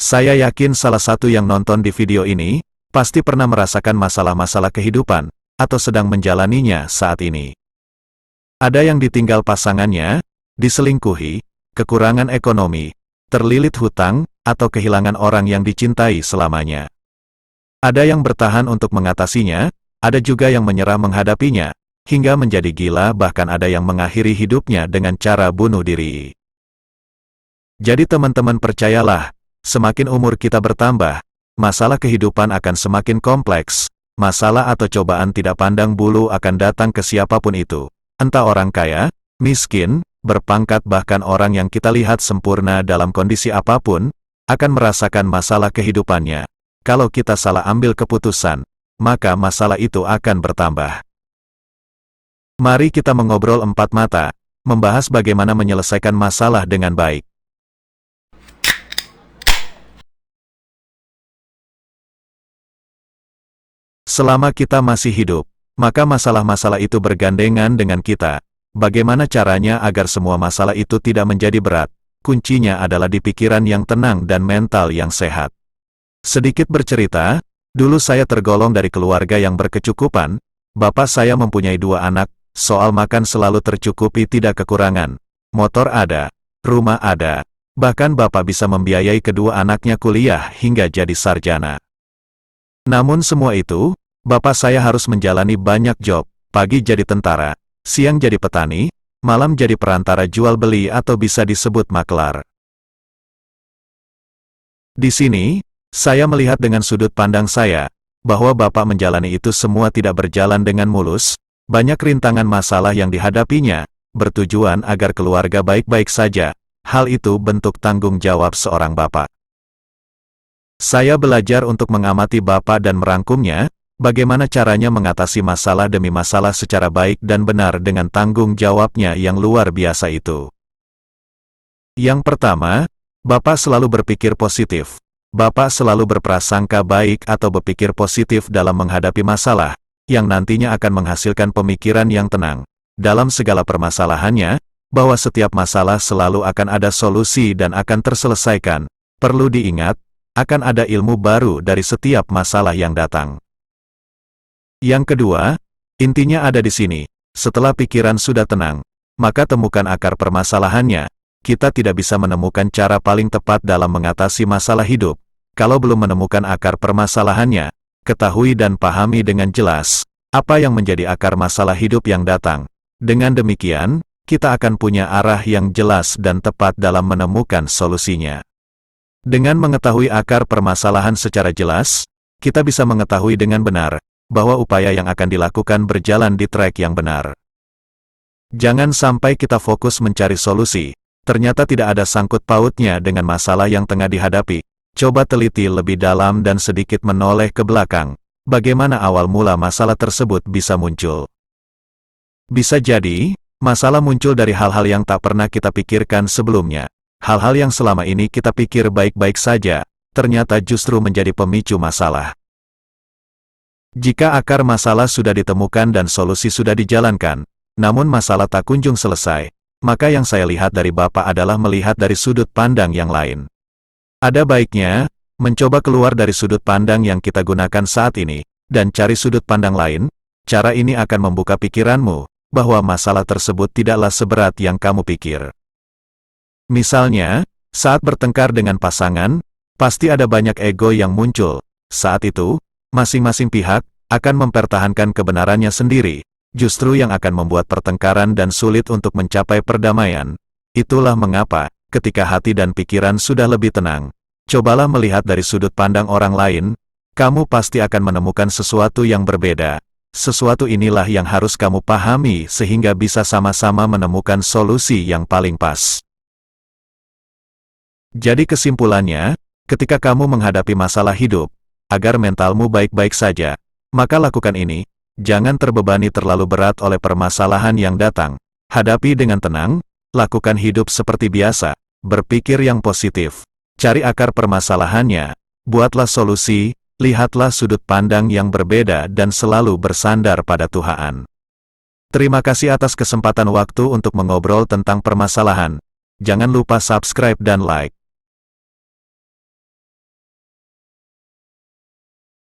Saya yakin salah satu yang nonton di video ini, pasti pernah merasakan masalah-masalah kehidupan, atau sedang menjalaninya saat ini. Ada yang ditinggal pasangannya, diselingkuhi, kekurangan ekonomi, terlilit hutang, atau kehilangan orang yang dicintai selamanya. Ada yang bertahan untuk mengatasinya, ada juga yang menyerah menghadapinya, hingga menjadi gila, bahkan ada yang mengakhiri hidupnya dengan cara bunuh diri. Jadi teman-teman percayalah, semakin umur kita bertambah, masalah kehidupan akan semakin kompleks, masalah atau cobaan tidak pandang bulu akan datang ke siapapun itu. Entah orang kaya, miskin, berpangkat, bahkan orang yang kita lihat sempurna dalam kondisi apapun, akan merasakan masalah kehidupannya. Kalau kita salah ambil keputusan, maka masalah itu akan bertambah. Mari kita mengobrol empat mata, membahas bagaimana menyelesaikan masalah dengan baik. Selama kita masih hidup, maka masalah-masalah itu bergandengan dengan kita. Bagaimana caranya agar semua masalah itu tidak menjadi berat? Kuncinya adalah di pikiran yang tenang dan mental yang sehat. Sedikit bercerita, dulu saya tergolong dari keluarga yang berkecukupan. Bapak saya mempunyai 2 anak, soal makan selalu tercukupi, tidak kekurangan. Motor ada, rumah ada, bahkan bapak bisa membiayai kedua anaknya kuliah hingga jadi sarjana. Namun semua itu, bapak saya harus menjalani banyak job, pagi jadi tentara, siang jadi petani, malam jadi perantara jual beli atau bisa disebut makelar. Di sini, saya melihat dengan sudut pandang saya, bahwa bapak menjalani itu semua tidak berjalan dengan mulus, banyak rintangan masalah yang dihadapinya, bertujuan agar keluarga baik-baik saja. Hal itu bentuk tanggung jawab seorang bapak. Saya belajar untuk mengamati bapak dan merangkumnya, bagaimana caranya mengatasi masalah demi masalah secara baik dan benar dengan tanggung jawabnya yang luar biasa itu. Yang pertama, bapak selalu berpikir positif. Bapak selalu berprasangka baik atau berpikir positif dalam menghadapi masalah, yang nantinya akan menghasilkan pemikiran yang tenang. Dalam segala permasalahannya, bahwa setiap masalah selalu akan ada solusi dan akan terselesaikan. Perlu diingat, akan ada ilmu baru dari setiap masalah yang datang. Yang kedua, intinya ada di sini. Setelah pikiran sudah tenang, maka temukan akar permasalahannya. Kita tidak bisa menemukan cara paling tepat dalam mengatasi masalah hidup. Kalau belum menemukan akar permasalahannya, ketahui dan pahami dengan jelas apa yang menjadi akar masalah hidup yang datang. Dengan demikian, kita akan punya arah yang jelas dan tepat dalam menemukan solusinya. Dengan mengetahui akar permasalahan secara jelas, kita bisa mengetahui dengan benar bahwa upaya yang akan dilakukan berjalan di track yang benar. Jangan sampai kita fokus mencari solusi, ternyata tidak ada sangkut pautnya dengan masalah yang tengah dihadapi. Coba teliti lebih dalam dan sedikit menoleh ke belakang, bagaimana awal mula masalah tersebut bisa muncul. Bisa jadi, masalah muncul dari hal-hal yang tak pernah kita pikirkan sebelumnya. Hal-hal yang selama ini kita pikir baik-baik saja, ternyata justru menjadi pemicu masalah. Jika akar masalah sudah ditemukan dan solusi sudah dijalankan, namun masalah tak kunjung selesai, maka yang saya lihat dari Bapak adalah melihat dari sudut pandang yang lain. Ada baiknya, mencoba keluar dari sudut pandang yang kita gunakan saat ini, dan cari sudut pandang lain. Cara ini akan membuka pikiranmu, bahwa masalah tersebut tidaklah seberat yang kamu pikir. Misalnya, saat bertengkar dengan pasangan, pasti ada banyak ego yang muncul. Saat itu, masing-masing pihak akan mempertahankan kebenarannya sendiri, justru yang akan membuat pertengkaran dan sulit untuk mencapai perdamaian. Itulah mengapa, ketika hati dan pikiran sudah lebih tenang, cobalah melihat dari sudut pandang orang lain, kamu pasti akan menemukan sesuatu yang berbeda. Sesuatu inilah yang harus kamu pahami sehingga bisa sama-sama menemukan solusi yang paling pas. Jadi kesimpulannya, ketika kamu menghadapi masalah hidup, agar mentalmu baik-baik saja, maka lakukan ini, jangan terbebani terlalu berat oleh permasalahan yang datang. Hadapi dengan tenang, lakukan hidup seperti biasa, berpikir yang positif, cari akar permasalahannya, buatlah solusi, lihatlah sudut pandang yang berbeda dan selalu bersandar pada Tuhan. Terima kasih atas kesempatan waktu untuk mengobrol tentang permasalahan. Jangan lupa subscribe dan like.